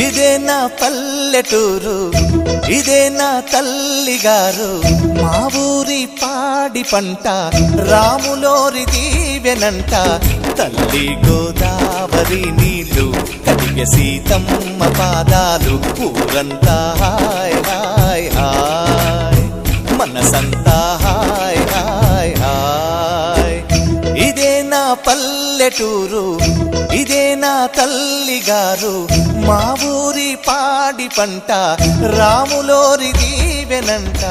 ఇదే నా పల్లెటూరు, ఇదే నా తల్లిగారు, మా ఊరి పాడి పంట రాములోరి దీవెనంట. తల్లి గోదావరి నీళ్ళు కడిగ సీతమ్మ పాదాలు, ఊరంతా హాయ్ హాయ్ హాయ్, మనసంతా హాయ్ హాయ్ హాయ్. ఇదే నా పల్లెటూరు, ఇదే నా తల్లిగారు, మా ఊరి పాడి పంట రాములోరి దీవెనంట.